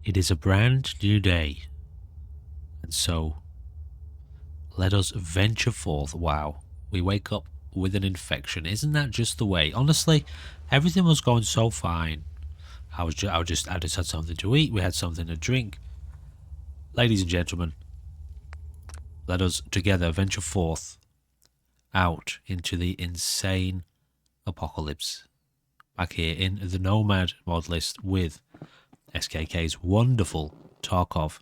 It is a brand new day, and so let us venture forth. Wow, we wake up with an infection. Isn't that just the way? Honestly, everything was going so fine. I just had something to eat. We had something to drink. Ladies and gentlemen, let us together venture forth out into the insane apocalypse. Back here in the Nomad mod list with SKK's wonderful TARKOV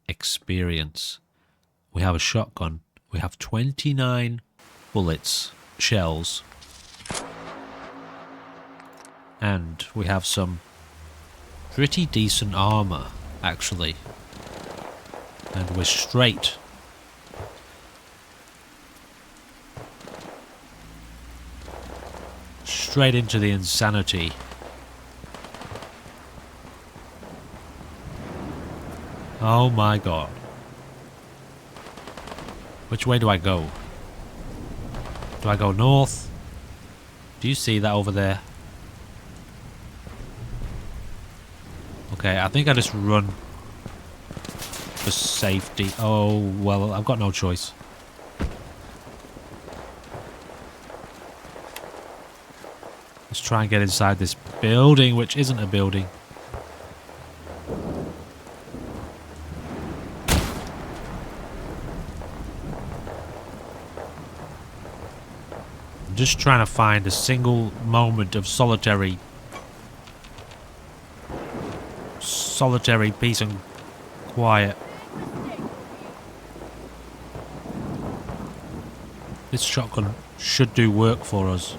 experience. We have a shotgun. We have 29 bullets, shells. And we have some pretty decent armor, actually. And we're straight into the insanity. Oh my god. Which way do I go? Do I go north? Do you see that over there? Okay, I think I just run for safety. Oh, well, I've got no choice. Let's try and get inside this building, which isn't a building. I'm just trying to find a single moment of solitary peace and quiet. This shotgun should do work for us.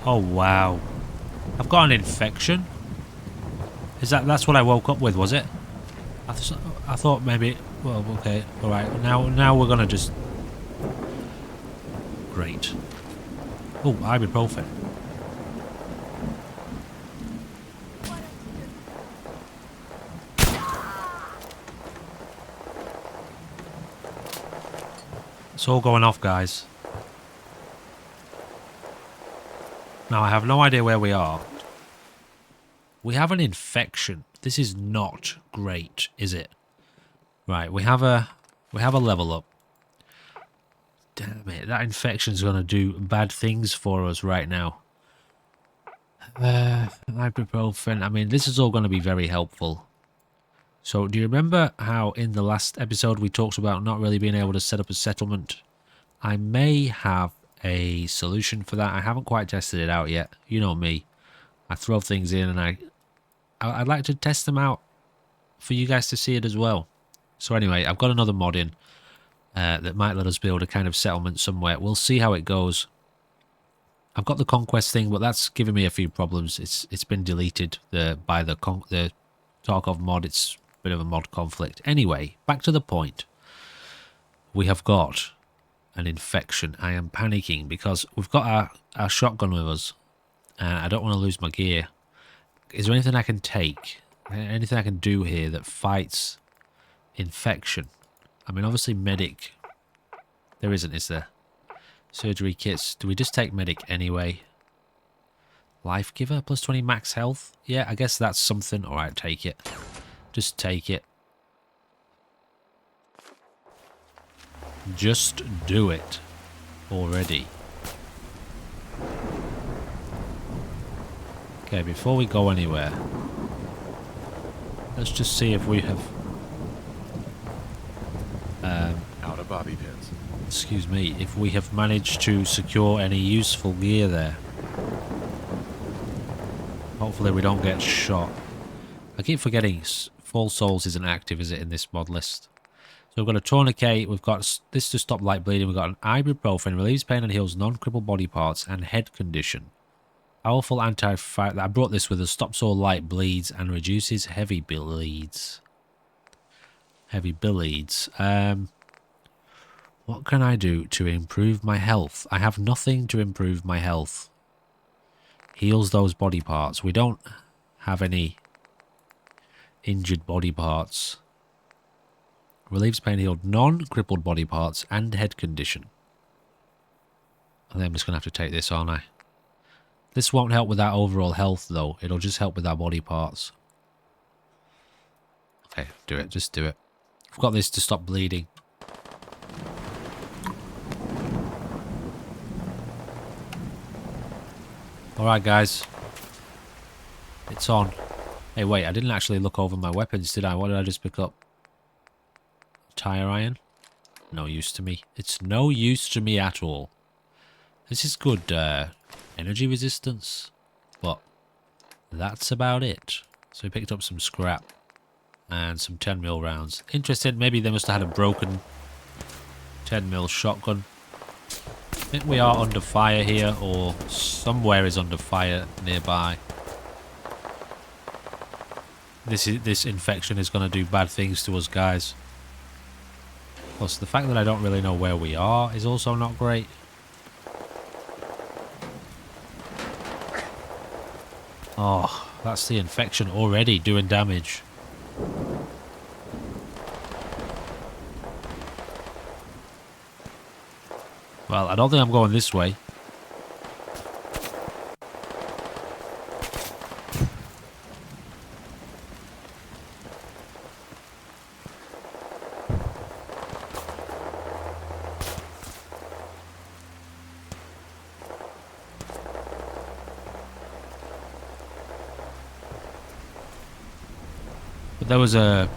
Oh wow. I've got an infection. That's what I woke up with, was it? I thought maybe, well, okay, alright. Now we're gonna just... Great. Oh, ibuprofen. It's all going off, guys. Now, I have no idea where we are. We have an infection. This is not great, is it? Right, we have a level up. Damn it, that infection's going to do bad things for us right now. Ibuprofen. I mean, this is all going to be very helpful. So, do you remember how in the last episode we talked about not really being able to set up a settlement? I may have a solution for that. I haven't quite tested it out yet. You know me. I throw things in and I'd like to test them out for you guys to see it as well. So anyway, I've got another mod in that might let us build a kind of settlement somewhere. We'll see how it goes. I've got the Conquest thing, but that's giving me a few problems. It's been deleted by the Tarkov mod. It's a bit of a mod conflict. Anyway, back to the point. We have got an infection. I am panicking because we've got our shotgun with us. And I don't want to lose my gear. Is there anything I can take? Anything I can do here that fights infection? I mean, obviously medic. There isn't, is there? Surgery kits. Do we just take medic anyway? Life giver, plus 20 max health. Yeah, I guess that's something. Alright, take it. Just take it. Just do it. Already. Okay, before we go anywhere, let's just see if we have... out of bobby pins. Excuse me, if we have managed to secure any useful gear there. Hopefully we don't get shot. I keep forgetting Fall Souls isn't active, is it, in this mod list? So we've got a tourniquet, we've got this to stop light bleeding, we've got an ibuprofen, relieves pain and heals non-crippled body parts and head condition. Powerful anti-fire. I brought this with us. Stops all light bleeds and reduces heavy bleeds. Heavy bleeds. What can I do to improve my health? I have nothing to improve my health. Heals those body parts. We don't have any injured body parts. Relieves pain, healed non-crippled body parts and head condition. I think I'm just going to have to take this, aren't I? This won't help with our overall health, though. It'll just help with our body parts. Okay, do it. Just do it. I've got this to stop bleeding. Alright, guys. It's on. Hey, wait. I didn't actually look over my weapons, did I? What did I just pick up? Tire iron? No use to me. It's no use to me at all. This is good energy resistance, but that's about it. So we picked up some scrap and some 10mm rounds. Interesting, maybe they must have had a broken 10mm shotgun. I think we are under fire here, or somewhere is under fire nearby. This infection is going to do bad things to us, guys. Plus, the fact that I don't really know where we are is also not great. Oh, that's the infection already doing damage. Well, I don't think I'm going this way. But there was a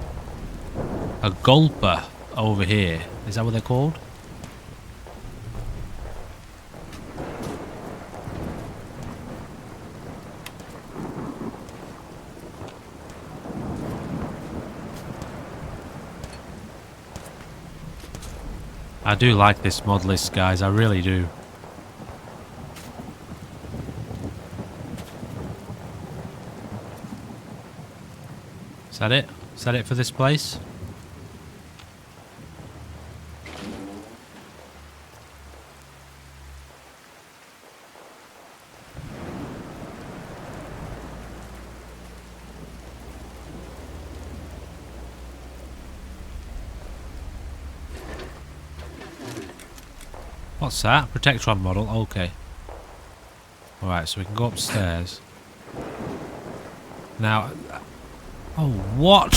gulper over here. Is that what they're called? I do like this mod list, guys. I really do. Is that it? Is that it for this place? What's that? Protectron model? Okay. Alright, so we can go upstairs. Now... Oh, what?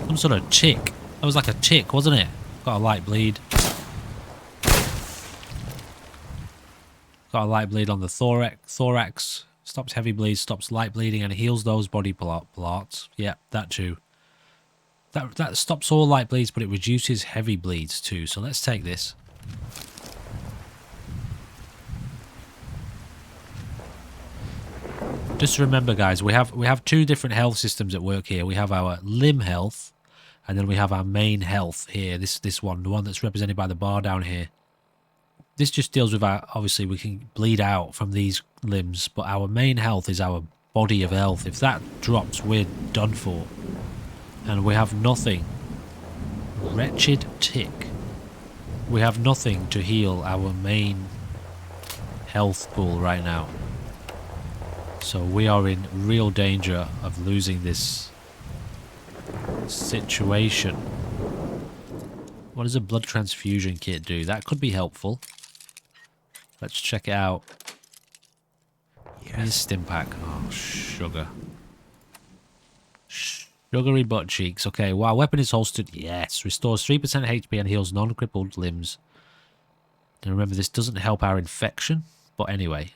Some sort of tick. That was like a tick, wasn't it? Got a light bleed. Got a light bleed on the thorax. Stops heavy bleed, stops light bleeding, and heals those body parts. Yeah, that too. That stops all light bleeds, but it reduces heavy bleeds too. So let's take this. Just remember, guys, we have two different health systems at work here. We have our limb health, and then we have our main health here. This one, the one that's represented by the bar down here. This just deals with our, obviously we can bleed out from these limbs, but our main health is our body of health. If that drops, we're done for. And we have nothing. Wretched tick. We have nothing to heal our main health pool right now. So we are in real danger of losing this situation. What does a blood transfusion kit do? That could be helpful. Let's check it out. Yes. Stim pack. Oh, sugar. Sugary butt cheeks. Okay, while weapon is holstered, yes. Restores 3% HP and heals non-crippled limbs. And remember, this doesn't help our infection. But anyway,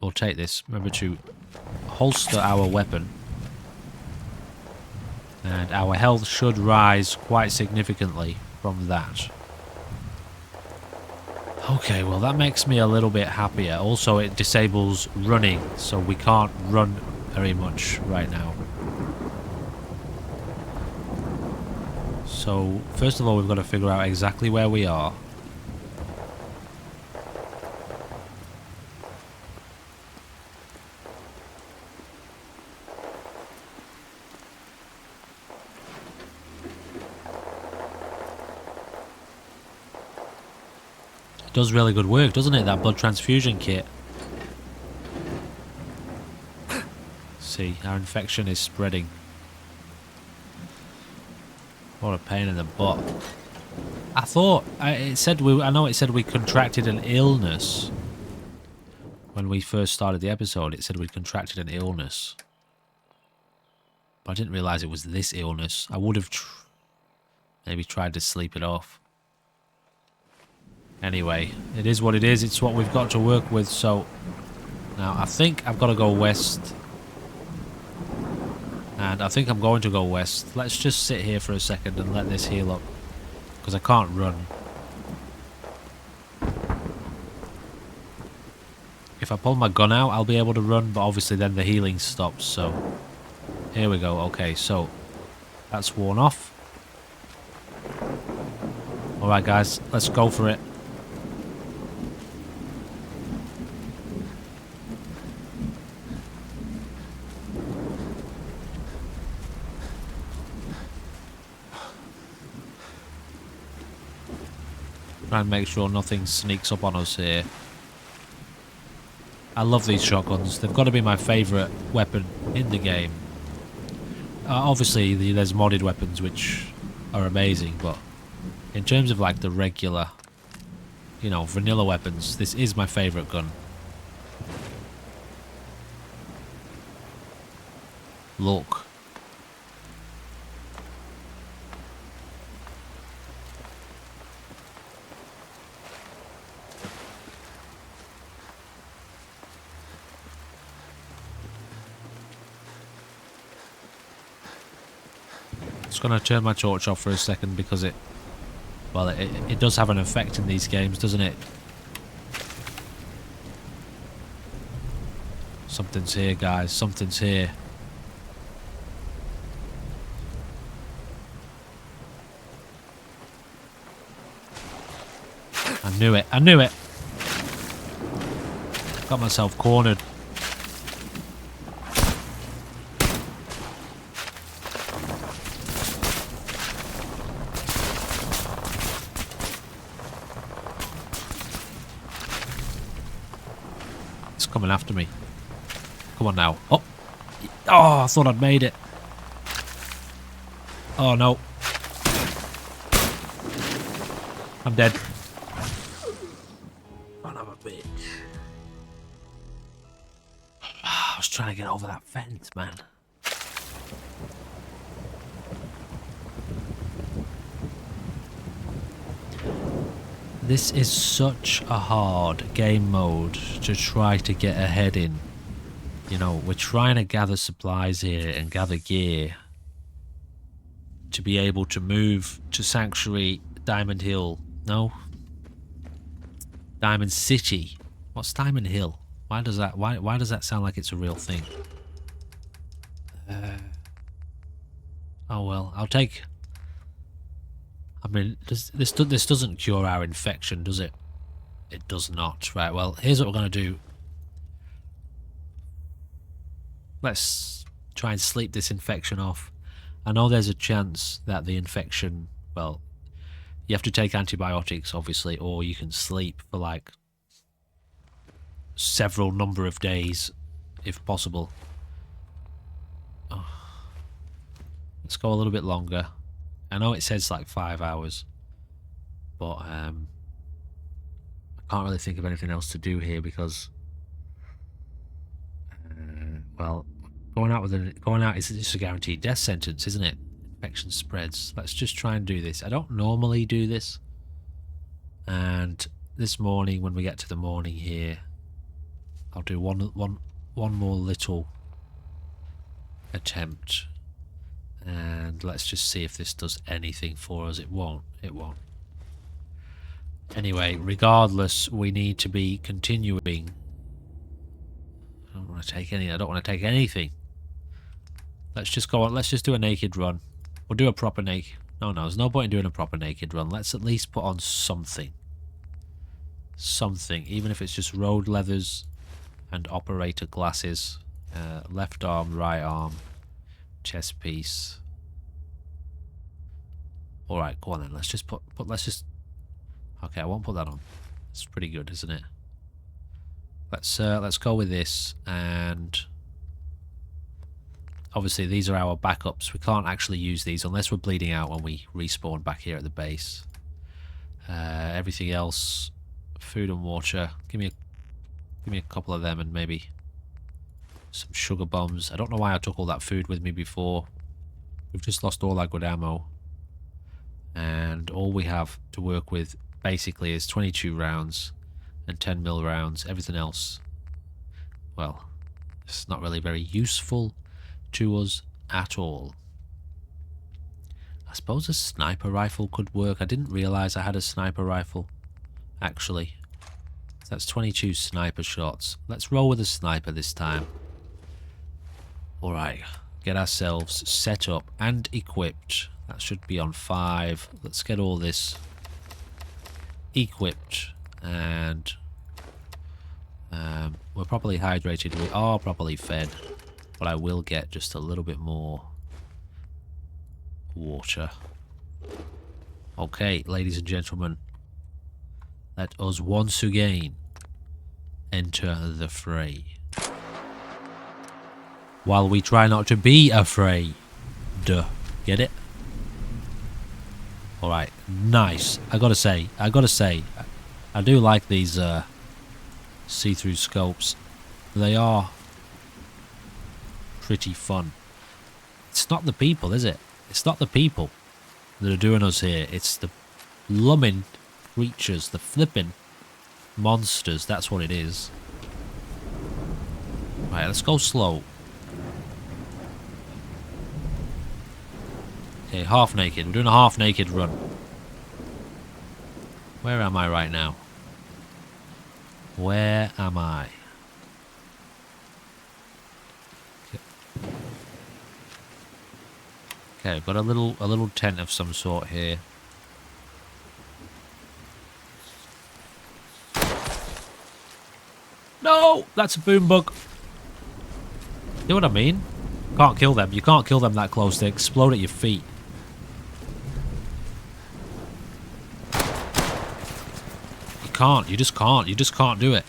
we'll take this. Remember to holster our weapon. And our health should rise quite significantly from that. Okay, well that makes me a little bit happier. Also, it disables running, so we can't run very much right now. So, first of all, we've got to figure out exactly where we are. It does really good work, doesn't it, that blood transfusion kit? See, our infection is spreading. What a pain in the butt. I thought it said we. I know it said we contracted an illness when we first started the episode. It said we contracted an illness, but I didn't realize it was this illness. I would have maybe tried to sleep it off. Anyway, it is what it is. It's what we've got to work with. So now I think I've got to go west, and I think I'm going to go west. Let's just sit here for a second and let this heal up, because I can't run. If I pull my gun out, I'll be able to run, but obviously then the healing stops, so... Here we go. Okay, so that's worn off. Alright guys, let's go for it. Try and make sure nothing sneaks up on us here. I love these shotguns. They've got to be my favourite weapon in the game. Obviously, there's modded weapons which are amazing, but in terms of like the regular, you know, vanilla weapons, this is my favourite gun. Look. Just gonna turn my torch off for a second because it does have an effect in these games, doesn't it? Something's here, guys. Something's here. I knew it. I knew it. Got myself cornered. Coming after me. Come on now. Oh! Oh, I thought I'd made it. Oh no. I'm dead. Son of a bitch. I was trying to get over that fence, man. This is such a hard game mode to try to get ahead in. You know, we're trying to gather supplies here and gather gear to be able to move to Sanctuary, Diamond Hill. No? Diamond City. What's Diamond Hill? Why does that sound like it's a real thing? Oh well, I'll take... I mean, this doesn't cure our infection, does it? It does not. Right, well, here's what we're going to do. Let's try and sleep this infection off. I know there's a chance that the infection, well, you have to take antibiotics, obviously, or you can sleep for, like, several number of days, if possible. Oh. Let's go a little bit longer. I know it says like 5 hours, but I can't really think of anything else to do here because, well, going out is just a guaranteed death sentence, isn't it? Infection spreads. Let's just try and do this. I don't normally do this, and this morning when we get to the morning here, I'll do one more little attempt. And let's just see if this does anything for us. It won't. It won't. Anyway, regardless, we need to be continuing. I don't want to take any. I don't want to take anything. Let's just go on. Let's just do a naked run. We'll do a proper naked. No, there's no point in doing a proper naked run. Let's at least put on something. Something, even if it's just road leathers and operator glasses. Left arm, right arm. Chest piece. Alright, go on then. Let's just let's just... Okay, I won't put that on. It's pretty good, isn't it? Let's go with this, and obviously these are our backups. We can't actually use these unless we're bleeding out when we respawn back here at the base. Everything else, food and water. Give me a couple of them and maybe some sugar bombs. I don't know why I took all that food with me before. We've just lost all our good ammo. And all we have to work with basically is 22 rounds and 10mm rounds. Everything else, well, it's not really very useful to us at all. I suppose a sniper rifle could work. I didn't realise I had a sniper rifle, actually. That's 22 sniper shots. Let's roll with a sniper this time. Alright, get ourselves set up and equipped. That should be on 5. Let's get all this equipped. And we're properly hydrated. We are properly fed. But I will get just a little bit more water. Okay, ladies and gentlemen. Let us once again enter the fray. While we try not to be afraid. Duh. Get it? Alright, nice. I gotta say, I do like these see-through scopes. They are pretty fun. It's not the people, is it? It's not the people that are doing us here. It's the blooming creatures, the flipping monsters. That's what it is. Right, let's go slow. Okay, half naked. We're doing a half naked run. Where am I right now? Where am I? Okay, I've got a little tent of some sort here. No! That's a boom bug. You know what I mean? Can't kill them. You can't kill them that close. They explode at your feet. You can't. You just can't. You just can't do it.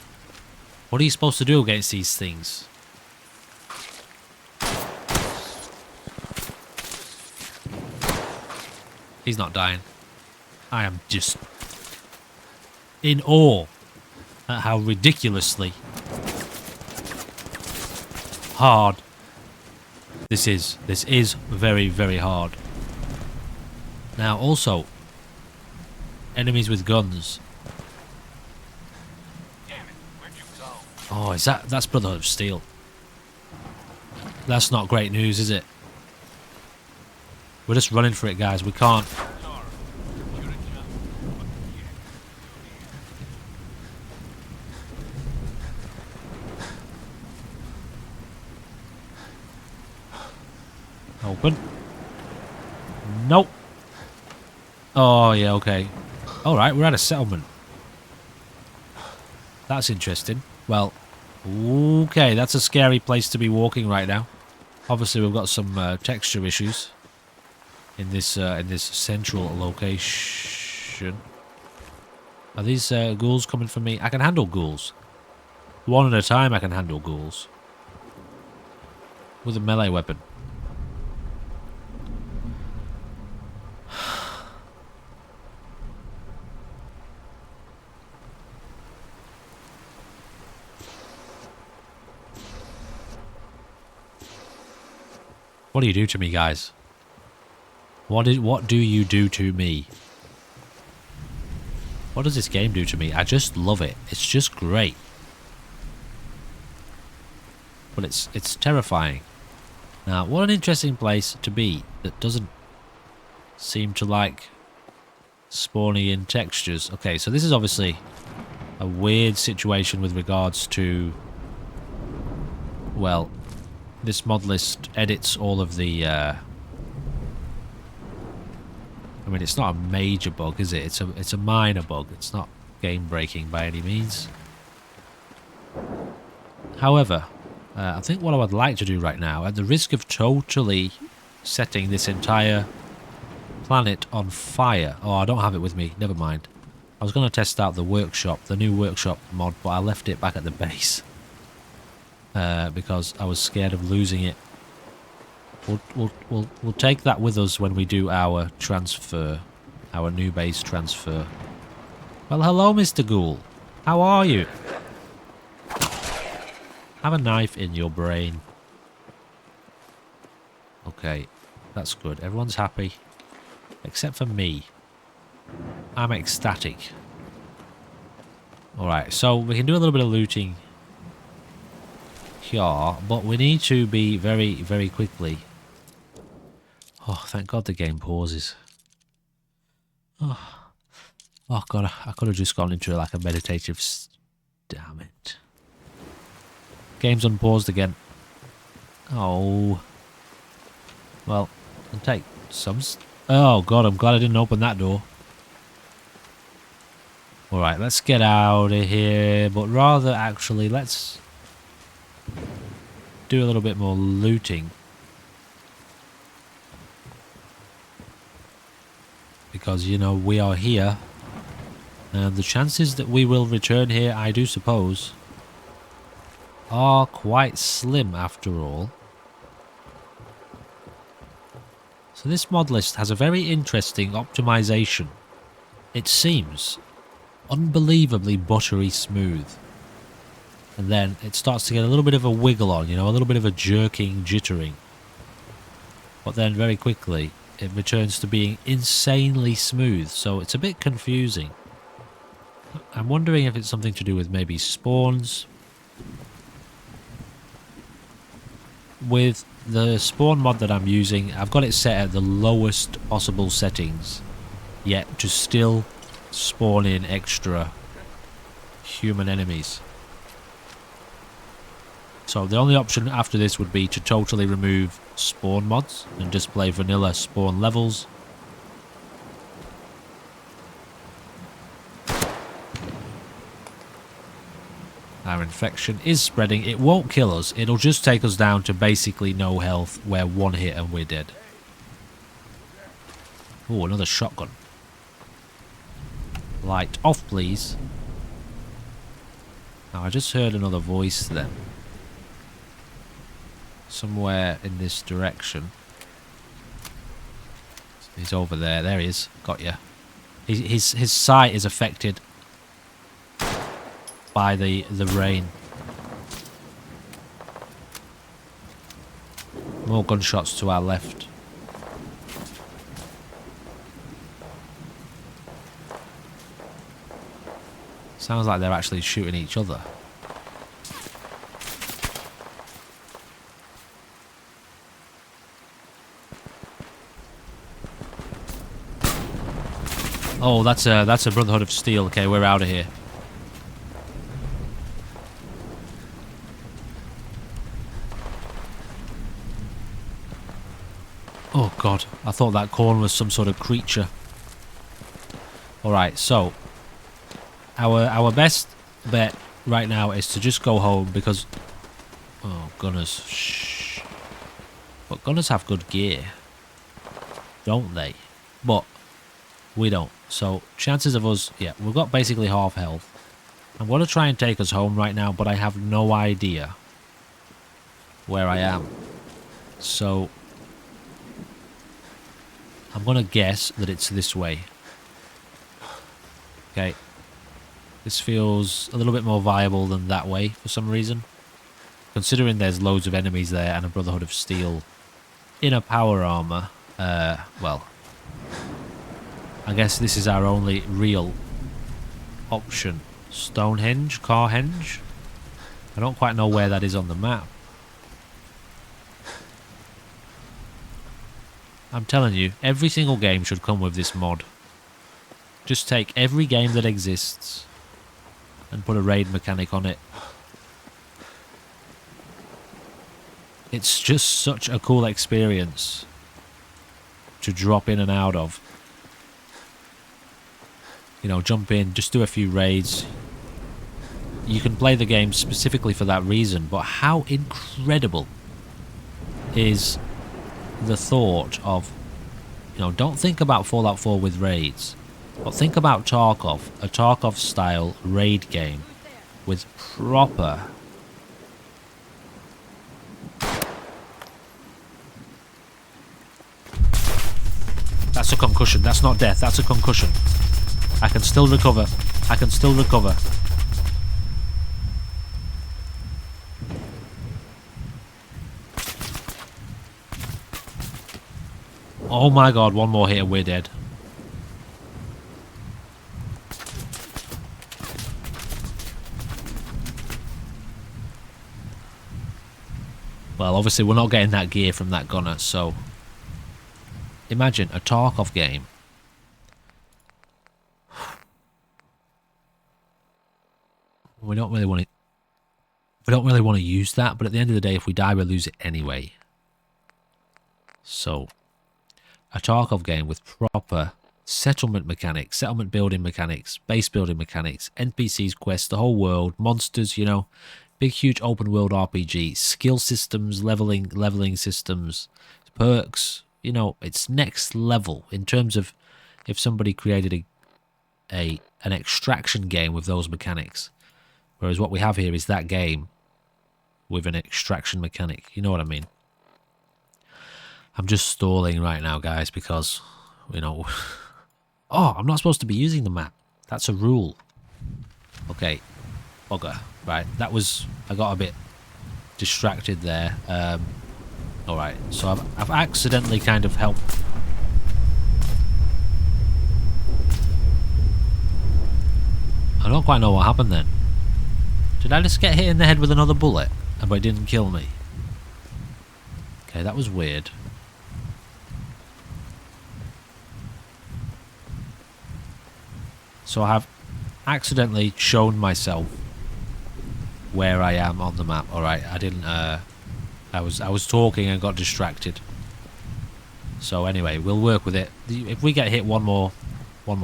What are you supposed to do against these things? He's not dying. I am just in awe at how ridiculously hard this is. This is very, very hard. Now, also, enemies with guns. Oh, is that's Brotherhood of Steel? That's not great news, is it? We're just running for it, guys. We can't. Open. Nope. Oh, yeah, okay. Alright, we're at a settlement. That's interesting. Well, okay, that's a scary place to be walking right now. Obviously, we've got some texture issues in this central location. Are these ghouls coming for me? I can handle ghouls. One at a time, I can handle ghouls. With a melee weapon. What do you do to me, guys? What do you do to me? What does this game do to me? I just love it. It's just great. But it's terrifying. Now, what an interesting place to be that doesn't seem to like spawning in textures. Okay, so this is obviously a weird situation with regards to, well, this mod list edits all of the I mean, it's not a major bug, is it? It's a minor bug. It's not game breaking by any means. However, I think what I would like to do right now, at the risk of totally setting this entire planet on fire. Oh, I don't have it with me. Never mind. I was going to test out the workshop, the new workshop mod, but I left it back at the base. Because I was scared of losing it. We'll take that with us when we do our transfer, our new base transfer. Well, hello, Mr. Ghoul. How are you? Have a knife in your brain. Okay, that's good. Everyone's happy. Except for me. I'm ecstatic. Alright, so we can do a little bit of looting here, but we need to be very, very quickly. Oh, thank God the game pauses. Oh, God, I could have just gone into like a meditative... Damn it. Game's unpaused again. Oh. Well, I'll take some... Oh, God, I'm glad I didn't open that door. Alright, let's get out of here, but rather actually, let's do a little bit more looting. Because, you know, we are here, and the chances that we will return here, I do suppose, are quite slim after all. So this mod list has a very interesting optimization. It seems unbelievably buttery smooth. And then it starts to get a little bit of a wiggle on, you know, a little bit of a jerking, jittering. But then very quickly it returns to being insanely smooth, so it's a bit confusing. I'm wondering if it's something to do with maybe spawns. With the spawn mod that I'm using, I've got it set at the lowest possible settings, yet to still spawn in extra human enemies. So the only option after this would be to totally remove spawn mods and just play vanilla spawn levels. Our infection is spreading. It won't kill us. It'll just take us down to basically no health, where one hit and we're dead. Oh, another shotgun. Light off, please. Now, I just heard another voice then. Somewhere in this direction. He's over there. There he is. Got you. His sight is affected by the rain. More gunshots to our left. Sounds like they're actually shooting each other. Oh, that's a Brotherhood of Steel. Okay, we're out of here. Oh God, I thought that corn was some sort of creature. Alright, so our best bet right now is to just go home because... Oh, gunners. Shh. But gunners have good gear, don't they? But we don't. So chances of us... Yeah, we've got basically half health. I'm going to try and take us home right now, but I have no idea where I am. So I'm going to guess that it's this way. Okay. This feels a little bit more viable than that way for some reason. Considering there's loads of enemies there and a Brotherhood of Steel in a power armor. Well, I guess this is our only real option. Stonehenge? Carhenge? I don't quite know where that is on the map. I'm telling you, every single game should come with this mod. Just take every game that exists and put a raid mechanic on it. It's just such a cool experience to drop in and out of. You know, jump in, just do a few raids. You can play the game specifically for that reason, but how incredible is the thought of, you know, don't think about Fallout 4 with raids, but think about Tarkov, a Tarkov style raid game with proper That's a concussion. That's not death. That's a concussion. I can still recover. I can still recover. Oh my god, one more hit and we're dead. Well, obviously we're not getting that gear from that gunner, so... Imagine a Tarkov game. We don't really want to use that, but at the end of the day, if we die, we'll lose it anyway. So, a Tarkov game with proper settlement mechanics, settlement building mechanics, base building mechanics, NPCs, quests, the whole world, monsters, you know, big, huge open world RPG, skill systems, leveling systems, perks, you know, it's next level in terms of if somebody created an extraction game with those mechanics. Whereas what we have here is that game with an extraction mechanic. You know what I mean? I'm just stalling right now, guys, because, you know... Oh, I'm not supposed to be using the map. That's a rule. Okay. Bugger. Right, that was... I got a bit distracted there. Alright, so I've accidentally kind of helped... I don't quite know what happened then. Did I just get hit in the head with another bullet, but it didn't kill me? Okay, that was weird. So I have accidentally shown myself where I am on the map. Alright, I didn't, I was talking and got distracted. So anyway, we'll work with it. If we get hit one more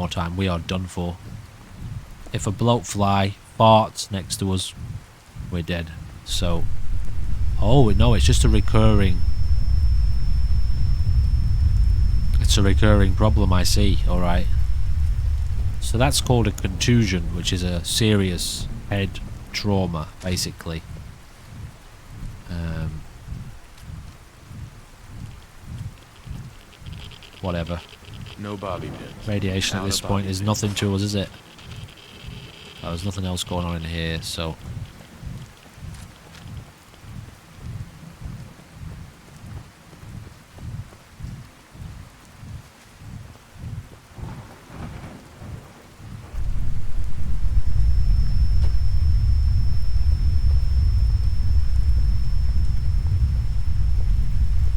time, we are done for. If a bloatfly farts next to us, we're dead. So, oh no, it's just a recurring... It's a recurring problem, I see. Alright. So that's called a contusion, which is a serious head trauma, basically. Whatever. No bobby pins. Radiation at this point is nothing to us, is it? Oh, there's nothing else going on in here, so...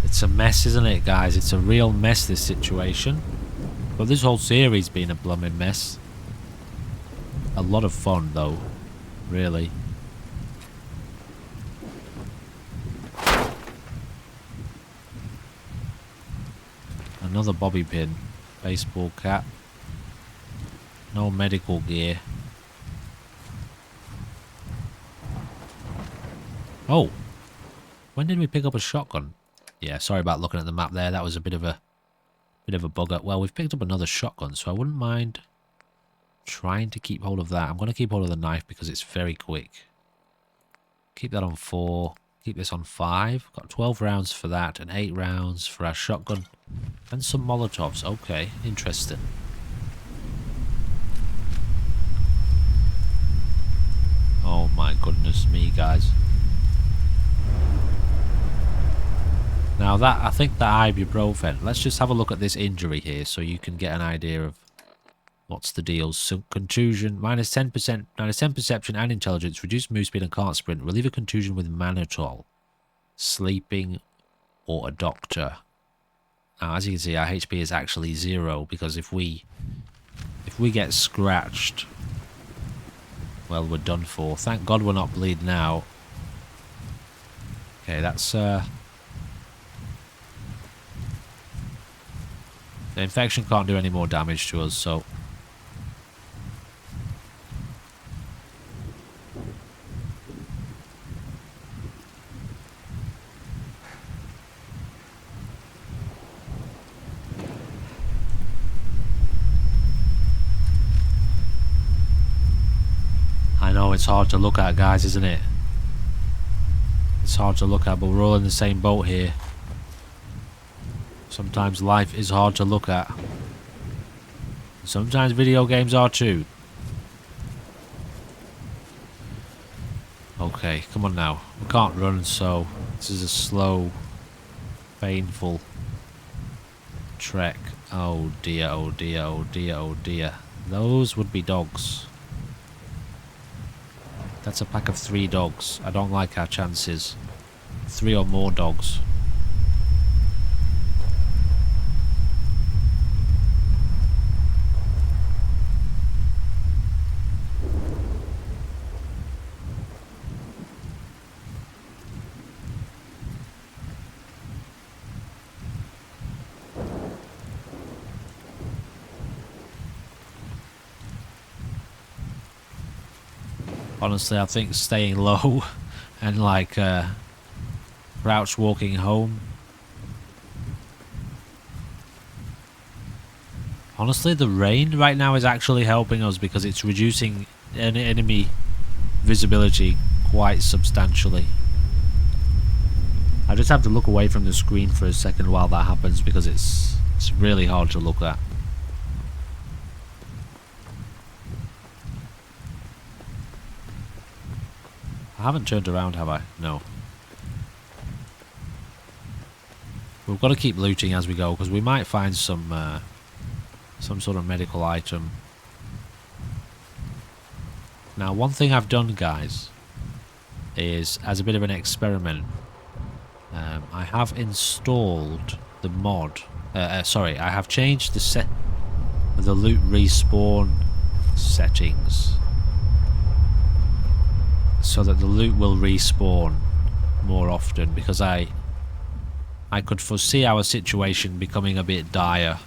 It's a mess, isn't it, guys? It's a real mess, this situation. But this whole series been a blooming mess. A lot of fun, though. Really. Another bobby pin. Baseball cap. No medical gear. Oh. When did we pick up a shotgun? Yeah, sorry about looking at the map there. That was a bit of a bugger. Well, we've picked up another shotgun, so I wouldn't mind trying to keep hold of that. I'm going to keep hold of the knife because it's very quick. Keep that on 4. Keep this on 5. Got 12 rounds for that and 8 rounds for our shotgun. And some Molotovs. Okay, interesting. Oh my goodness me, guys. Now that, I think that ibuprofen, let's just have a look at this injury here so you can get an idea of what's the deal. So contusion, minus 10 perception and intelligence, reduced move speed and can't sprint, relieve a contusion with mannitol, sleeping or a doctor. Now as you can see, our HP is actually 0 because if we get scratched, well, we're done for. Thank God we're not bleeding out. Okay, that's the infection can't do any more damage to us, so... I know, it's hard to look at, guys, isn't it? It's hard to look at, but we're all in the same boat here. Sometimes life is hard to look at. Sometimes video games are too. on now. We can't run, so this is a slow, painful trek. Oh dear, oh dear, oh dear, oh dear. Those would be dogs. That's a pack of 3 dogs. I don't like our chances. 3 or more dogs. Honestly, I think staying low and like crouch walking home. Honestly, the rain right now is actually helping us because it's reducing enemy visibility quite substantially. I just have to look away from the screen for a second while that happens because it's really hard to look at. I haven't turned around, have I? No. We've got to keep looting as we go because we might find some sort of medical item. Now, one thing I've done, guys, is as a bit of an experiment, I have installed the mod. Sorry, I have changed the loot respawn settings so that the loot will respawn more often, because I could foresee our situation becoming a bit dire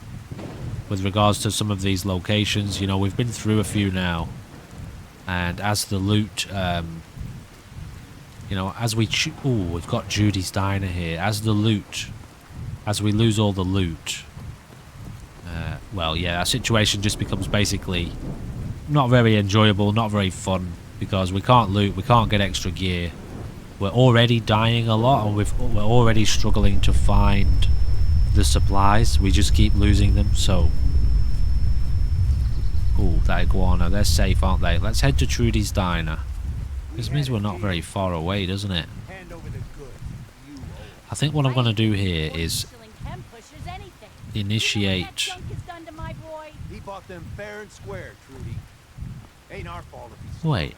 with regards to some of these locations. You know, we've been through a few now, and as the loot, you know, as we we've got Judy's Diner here. As we lose all the loot, well, yeah, our situation just becomes basically not very enjoyable, not very fun, because we can't loot, we can't get extra gear. We're already dying a lot, and we're already struggling to find the supplies. We just keep losing them, so... Ooh, that iguana, they're safe, aren't they? Let's head to Trudy's Diner. This means we're not very far away, doesn't it? I think what I'm going to do here is initiate... He bought them fair and square, Trudy. Ain't our fault if he's... Wait.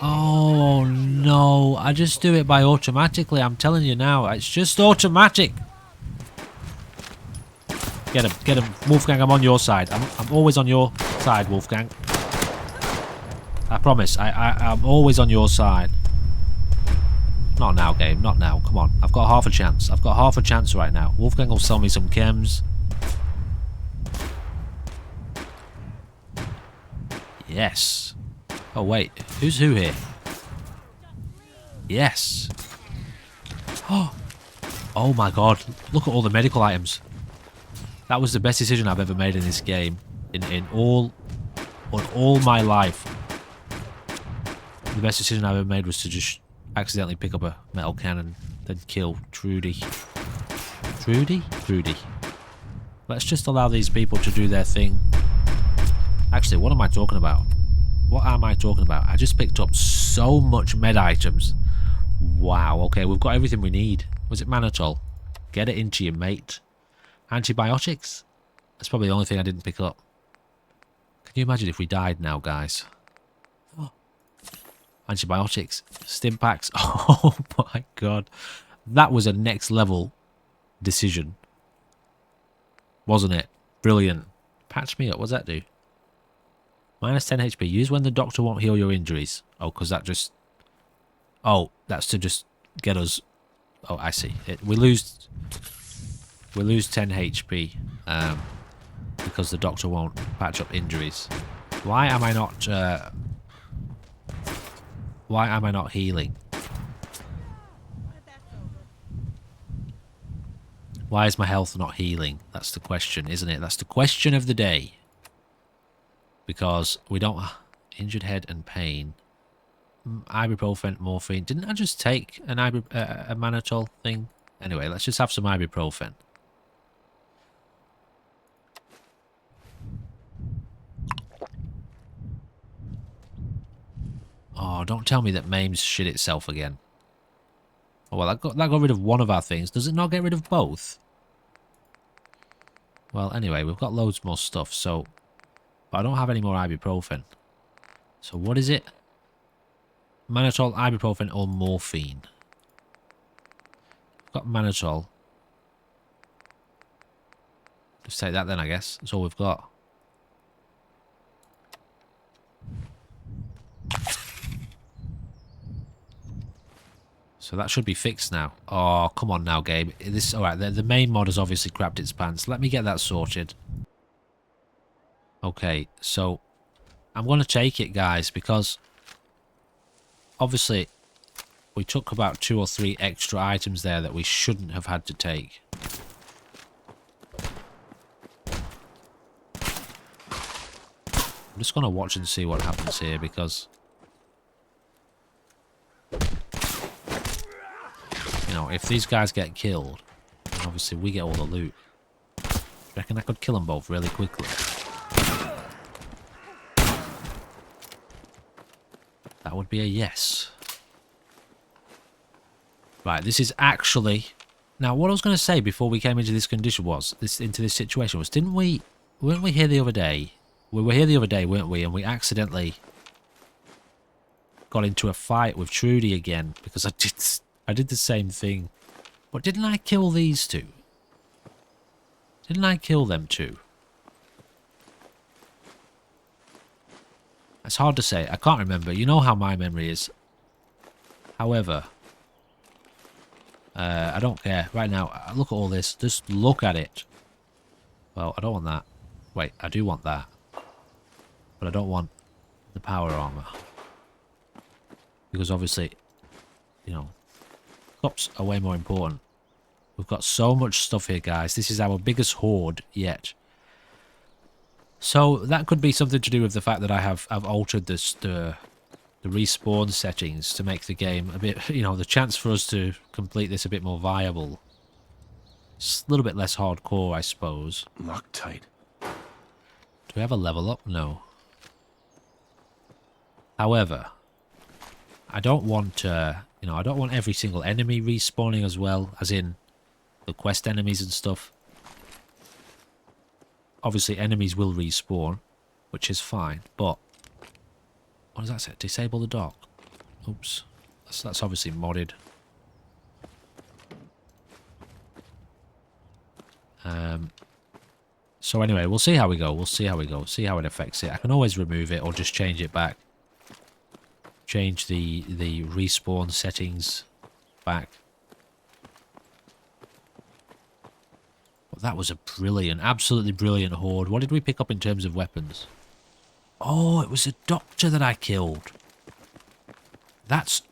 Oh no, I just do it by automatically. I'm telling you now, it's just automatic. Get him, Wolfgang. I'm on your side. I'm always on your side, Wolfgang. I promise. I'm always on your side. Not now, game. Not now. Come on. I've got half a chance. I've got half a chance right now. Wolfgang will sell me some chems. Yes. Oh wait, who's who here? Yes. Oh my god, look at all the medical items. That was the best decision I've ever made in this game. On all my life. The best decision I've ever made was to just accidentally pick up a metal cannon, then kill Trudy. Trudy. Let's just allow these people to do their thing. Actually, what am I talking about? What am I talking about? I just picked up so much med items. Wow, okay, we've got everything we need. Was it mannitol? Get it into you, mate. Antibiotics? That's probably the only thing I didn't pick up. Can you imagine if we died now, guys? Oh. Antibiotics. Stim packs. Oh my god. That was a next level decision. Wasn't it? Brilliant. Patch me up. What does that do? Minus 10 HP. Use when the doctor won't heal your injuries. Oh, because that just... Oh, that's to just get us... Oh, I see. We lose 10 HP because the doctor won't patch up injuries. Why am I not healing? Why is my health not healing? That's the question, isn't it? That's the question of the day. Because we don't... Injured head and pain. Ibuprofen, morphine. Didn't I just take an a mannitol thing? Anyway, let's just have some ibuprofen. Oh, don't tell me that Maims shit itself again. Oh, well, that got rid of one of our things. Does it not get rid of both? Well, anyway, we've got loads more stuff, so... But I don't have any more ibuprofen. So what is it? Mannitol, ibuprofen, or morphine? We've got mannitol. Just take that then, I guess. That's all we've got. So that should be fixed now. Oh, come on now, Gabe. This alright, the main mod has obviously crapped its pants. Let me get that sorted. Okay, so I'm going to take it, guys, because obviously we took about 2 or 3 extra items there that we shouldn't have had to take. I'm just going to watch and see what happens here, because... You know, if these guys get killed, then obviously we get all the loot. Do you reckon I could kill them both really quickly? That would be a yes. Right, this is actually... Now, what I was going to say before we came into this condition was... into this situation was, didn't we... Weren't we here the other day? We were here the other day, weren't we? And we accidentally got into a fight with Trudy again, because I did the same thing. But didn't I kill these two? Didn't I kill them too? It's hard to say. I can't remember. You know how my memory is. However, I don't care. Right now, look at all this. Just look at it. Well, I don't want that. Wait, I do want that. But I don't want the power armor. Because obviously, you know, cops are way more important. We've got so much stuff here, guys. This is our biggest hoard yet. So that could be something to do with the fact that I've altered this the respawn settings to make the game a bit, you know, the chance for us to complete this a bit more viable. It's a little bit less hardcore, I suppose. Loctite. Do we have a level up? No. However, I don't want, you know, I don't want every single enemy respawning as well, as in the quest enemies and stuff. Obviously, enemies will respawn, which is fine, but... What does that say? Disable the dock. Oops. That's obviously modded. So anyway, we'll see how we go. We'll see how we go. See how it affects it. I can always remove it or just change it back. Change the respawn settings back. But that was a brilliant, absolutely brilliant horde. What did we pick up in terms of weapons? Oh, it was a doctor that I killed. That's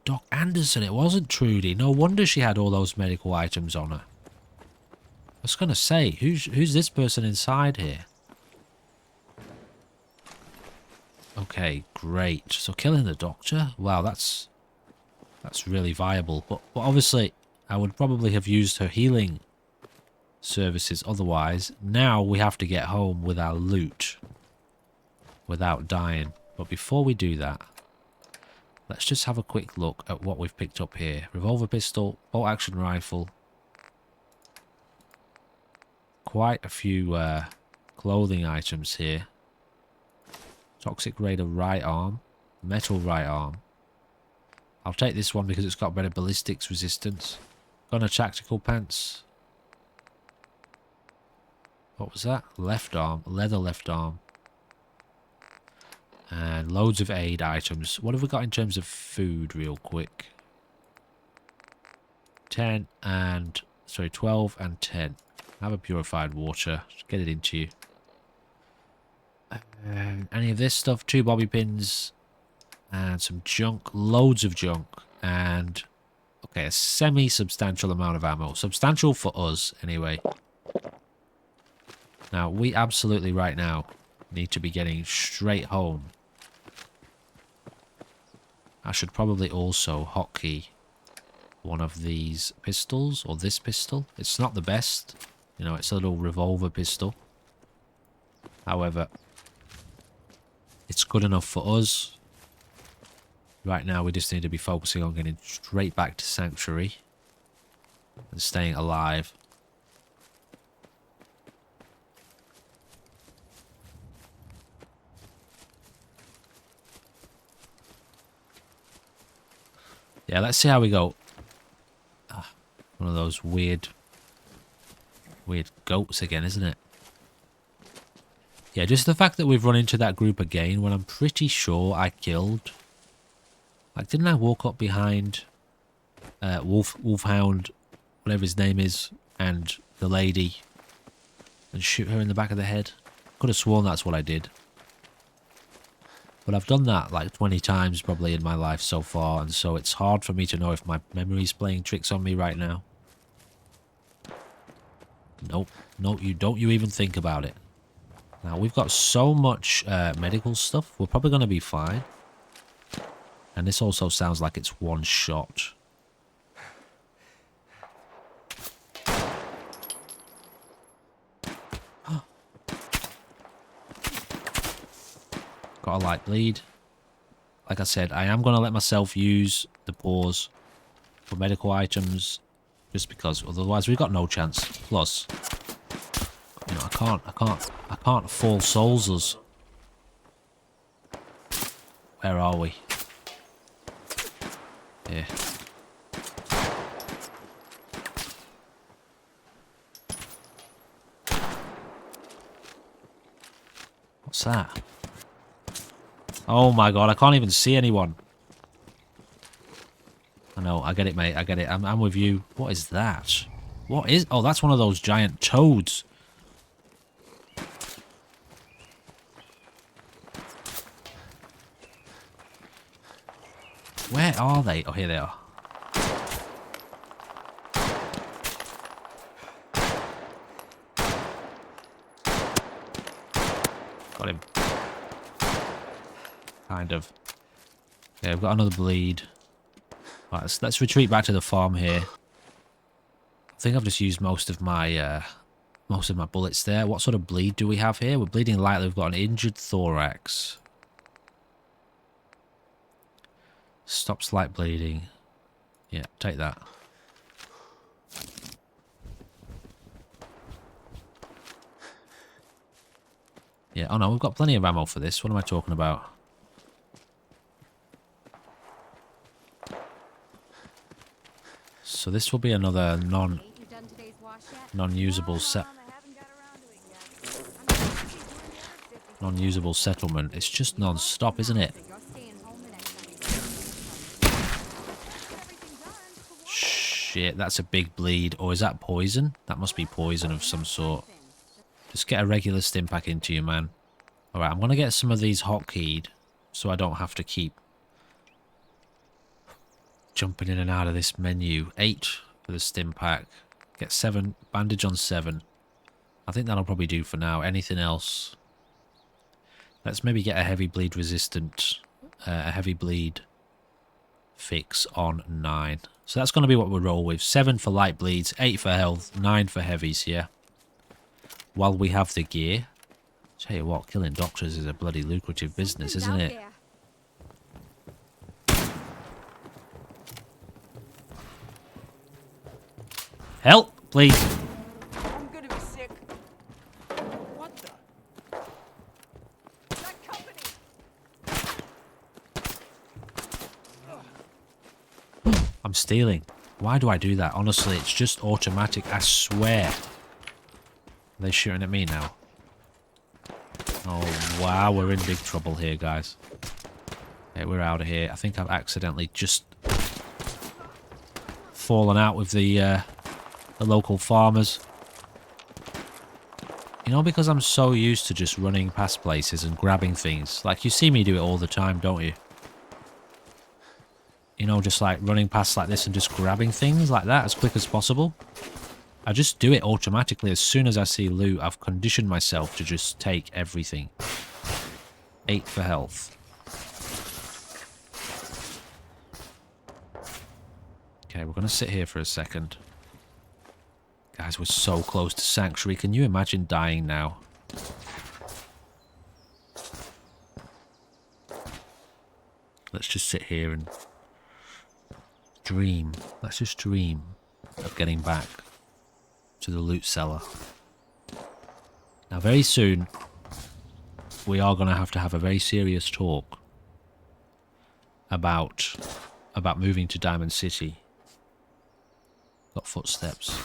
Doc Anderson. It wasn't Trudy. No wonder she had all those medical items on her. I was going to say, who's this person inside here? Okay, great. So killing the doctor? Wow, that's really viable. But obviously, I would probably have used her healing services otherwise. Now we have to get home with our loot without dying. But before we do that, let's just have a quick look at what we've picked up here. Revolver pistol, bolt action rifle. Quite a few clothing items here. Toxic Raider right arm. Metal right arm. I'll take this one because it's got better ballistics resistance. Gunner tactical pants. What was that? Left arm. Leather left arm. And loads of aid items. What have we got in terms of food real quick? 12 and 10. Have a purified water. Just get it into you. Any of this stuff? 2 bobby pins. And some junk. Loads of junk. And... okay, a semi-substantial amount of ammo. Substantial for us, anyway. Now, we absolutely right now need to be getting straight home. I should probably also hotkey one of these pistols, or this pistol. It's not the best. You know, it's a little revolver pistol. However, it's good enough for us. Right now we just need to be focusing on getting straight back to Sanctuary. And staying alive. Yeah, let's see how we go. One of those weird goats again, isn't it? Yeah, just the fact that we've run into that group again when I'm pretty sure I killed... Like, didn't I walk up behind Wolfhound, whatever his name is, and the lady and shoot her in the back of the head? Could have sworn that's what I did. But I've done that like 20 times probably in my life so far, and so it's hard for me to know if my memory's playing tricks on me right now. Nope. No, you don't you even think about it. Now, we've got so much medical stuff. We're probably going to be fine. And this also sounds like it's one shot. Got a light bleed. Like I said, I am going to let myself use the pause for medical items. Just because otherwise we've got no chance. Plus, you know, I can't fall souls us. Where are we? Here. What's that? Oh my god, I can't even see anyone. I know, I get it, mate. I get it. I'm with you. What is that? What is... Oh, that's one of those giant toads. Where are they? Oh, here they are. Got him. Kind of. Okay, I've got another bleed. Right, let's retreat back to the farm here. I think I've just used most of my bullets there. What sort of bleed do we have here? We're bleeding lightly. We've got an injured thorax. Stop slight bleeding. Yeah, take that. Yeah, oh no, we've got plenty of ammo for this. What am I talking about? So this will be another non-usable settlement. It's just non-stop, isn't it? Shit, that's a big bleed. Or is that poison? That must be poison of some sort. Just get a regular stim pack into you, man. Alright, I'm going to get some of these hotkeyed so I don't have to keep jumping in and out of this menu. 8 for the stim pack. Get 7. Bandage on 7. I think that'll probably do for now. Anything else? Let's maybe get a heavy bleed resistant, a heavy bleed fix on 9. So that's going to be what we'll roll with. 7 for light bleeds, 8 for health, 9 for heavies, yeah. While we have the gear. Tell you what, killing doctors is a bloody lucrative business, isn't it? Help, please. I'm gonna be sick. What the? That company. I'm stealing. Why do I do that? Honestly, it's just automatic. I swear. Are they shooting at me now? Oh, wow. We're in big trouble here, guys. Okay, we're out of here. I think I've accidentally just fallen out with the local farmers. You know, because I'm so used to just running past places and grabbing things. Like, you see me do it all the time, don't you? You know, just like running past like this and just grabbing things like that as quick as possible. I just do it automatically as soon as I see loot. I've conditioned myself to just take everything. 8 for health. Okay, we're going to sit here for a second. Guys, we're so close to Sanctuary. Can you imagine dying now? Let's let's just sit here and dream. Let's just dream of getting back to the loot cellar. Now, very soon, we are going to have a very serious talk about moving to Diamond City. Got footsteps.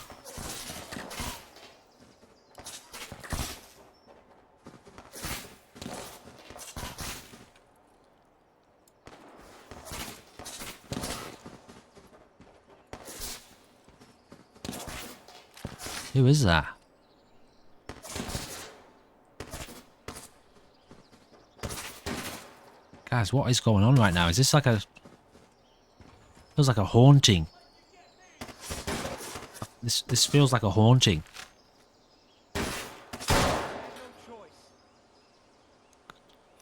Who is that? Guys, what is going on right now? Is this like a... feels like a haunting. This feels like a haunting.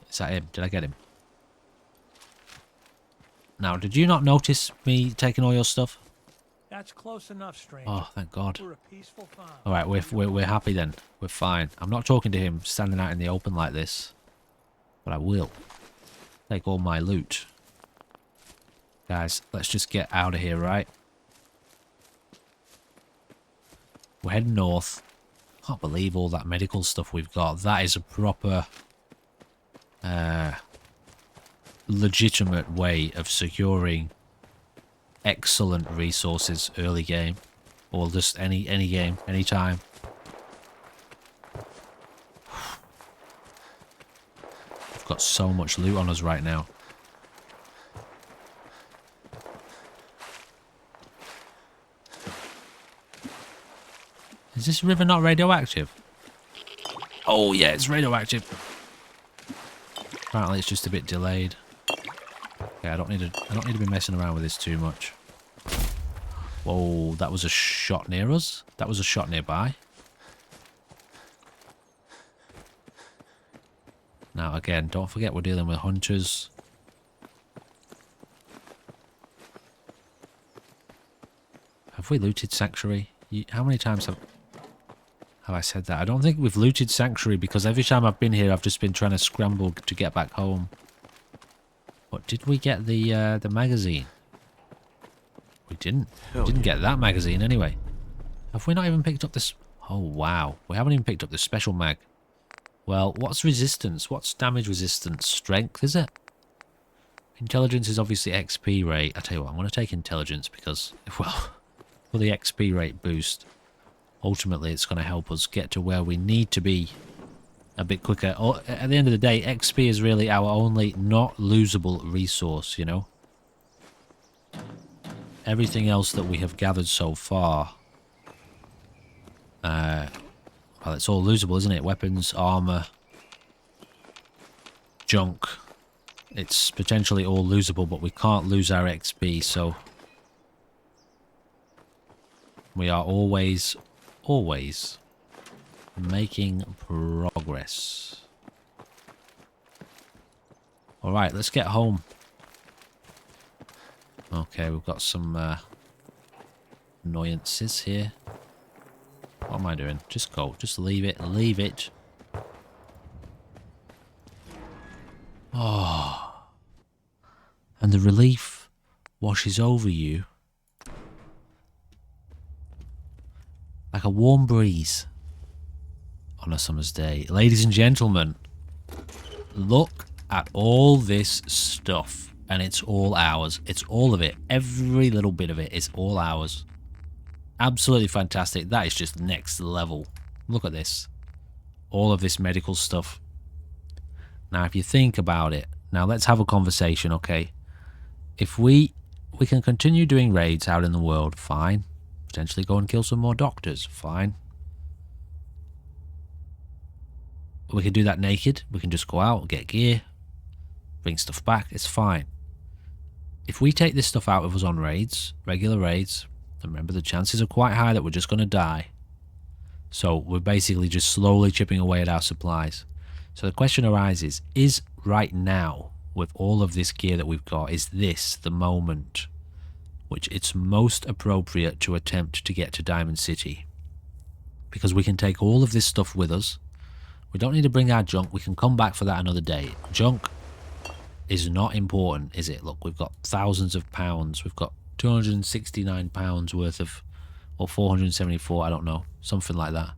Is that him? Did I get him? Now, did you not notice me taking all your stuff? That's close enough, stranger. Oh, thank God. We're a peaceful farm. All right, we're happy then. We're fine. I'm not talking to him standing out in the open like this, but I will take all my loot. Guys, let's just get out of here, right? We're heading north. Can't believe all that medical stuff we've got. That is a proper, legitimate way of securing excellent resources early game, or just any game, any time. We've got so much loot on us right now. Is this river not radioactive? Oh yeah, it's radioactive. Apparently it's just a bit delayed. Okay, I don't need to be messing around with this too much. Whoa, that was a shot near us. That was a shot nearby. Now again, don't forget we're dealing with hunters. Have we looted Sanctuary? How many times have I said that? I don't think we've looted Sanctuary because every time I've been here I've just been trying to scramble to get back home. But did we get the magazine? We didn't. We didn't get that magazine anyway. Have we not even picked up this? Oh wow, we haven't even picked up the special mag. Well, what's resistance? What's damage resistance? Strength, is it? Intelligence is obviously XP rate. I tell you what, I'm going to take intelligence because, well, for the XP rate boost, ultimately it's going to help us get to where we need to be a bit quicker. At the end of the day, XP is really our only not losable resource, you know? Everything else that we have gathered so far, well, it's all losable, isn't it? Weapons, armor, junk. It's potentially all losable, but we can't lose our XP, so we are always making progress. Alright, let's get home. Okay, we've got some annoyances here. What am I doing? Just go. Just leave it. Leave it. Oh. And the relief washes over you like a warm breeze on a summer's day. Ladies and gentlemen, look at all this stuff. And it's all ours. It's all of it. Every little bit of it is all ours. Absolutely fantastic. That is just next level. Look at this. All of this medical stuff. Now, if you think about it, now let's have a conversation, okay? If we can continue doing raids out in the world, fine. Potentially go and kill some more doctors, fine. We can do that naked. We can just go out, get gear, bring stuff back. It's fine. If we take this stuff out of us on raids, regular raids, remember the chances are quite high that we're just going to die. So we're basically just slowly chipping away at our supplies. So the question arises, is right now, with all of this gear that we've got, is this the moment which it's most appropriate to attempt to get to Diamond City? Because we can take all of this stuff with us. We don't need to bring our junk. We can come back for that another day. Junk, is not important, is it? Look, we've got thousands of pounds. We've got £269 worth of, or 474, I don't know, something like that.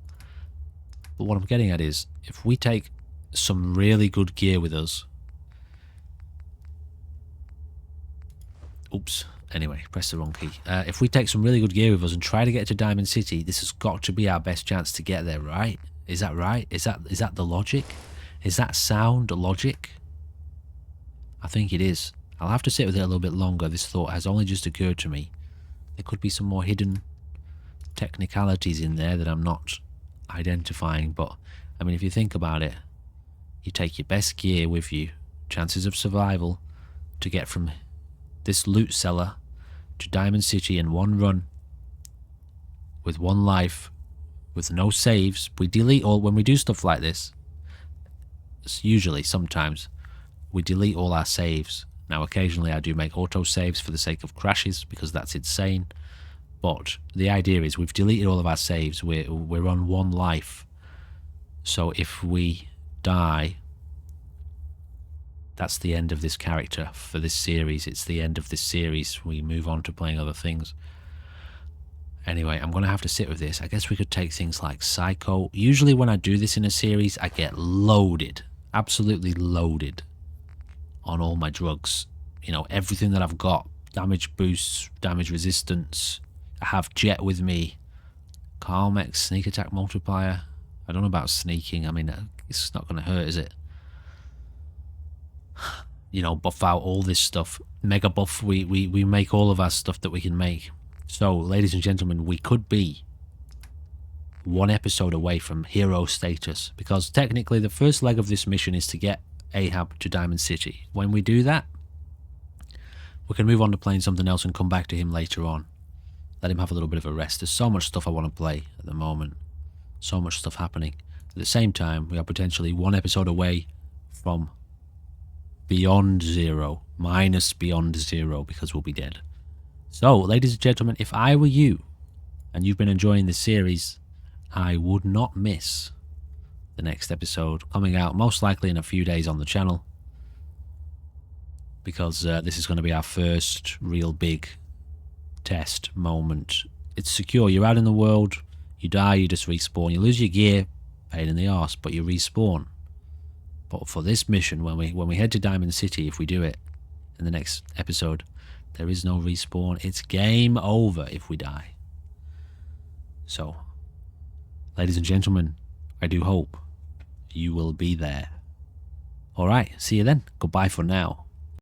But what I'm getting at is, if we take some really good gear with us... Oops. Anyway, press the wrong key. If we take some really good gear with us and try to get to Diamond City, this has got to be our best chance to get there, right? Is that right? Is that the logic? Is that sound logic? I think it is. I'll have to sit with it a little bit longer. This thought has only just occurred to me. There could be some more hidden technicalities in there that I'm not identifying, but I mean, if you think about it, you take your best gear with you, chances of survival to get from this loot cellar to Diamond City in one run with one life, with no saves. We delete all when we do stuff like this. Usually, sometimes we delete all our saves. Now occasionally I do make auto saves for the sake of crashes, because that's insane, but the idea is we've deleted all of our saves. We're on one life, so if we die, that's the end of this character for this series. It's the end of this series. We move on to playing other things. Anyway, I'm going to have to sit with this. I guess we could take things like Psycho. Usually when I do this in a series, I get loaded, absolutely loaded on all my drugs. You know, everything that I've got. Damage boosts, damage resistance. I have Jet with me. Carmex, sneak attack multiplier. I don't know about sneaking. I mean, it's not going to hurt, is it? You know, buff out all this stuff. Mega buff, we make all of our stuff that we can make. So, ladies and gentlemen, we could be one episode away from hero status, because technically the first leg of this mission is to get Ahab to Diamond City. When we do that, we can move on to playing something else and come back to him later on. Let him have a little bit of a rest. There's so much stuff I want to play at the moment. So much stuff happening. At the same time, we are potentially one episode away from Beyond Zero. Minus Beyond Zero, because we'll be dead. So, ladies and gentlemen, if I were you, and you've been enjoying this series, I would not miss the next episode, coming out most likely in a few days on the channel, because this is going to be our first real big test moment. It's secure. You're out in the world, you die, you just respawn. You lose your gear, pain in the arse, but you respawn. But for this mission, when we head to Diamond City, if we do it in the next episode, there is no respawn. It's game over if we die. So, ladies and gentlemen, I do hope you will be there. Alright, see you then. Goodbye for now.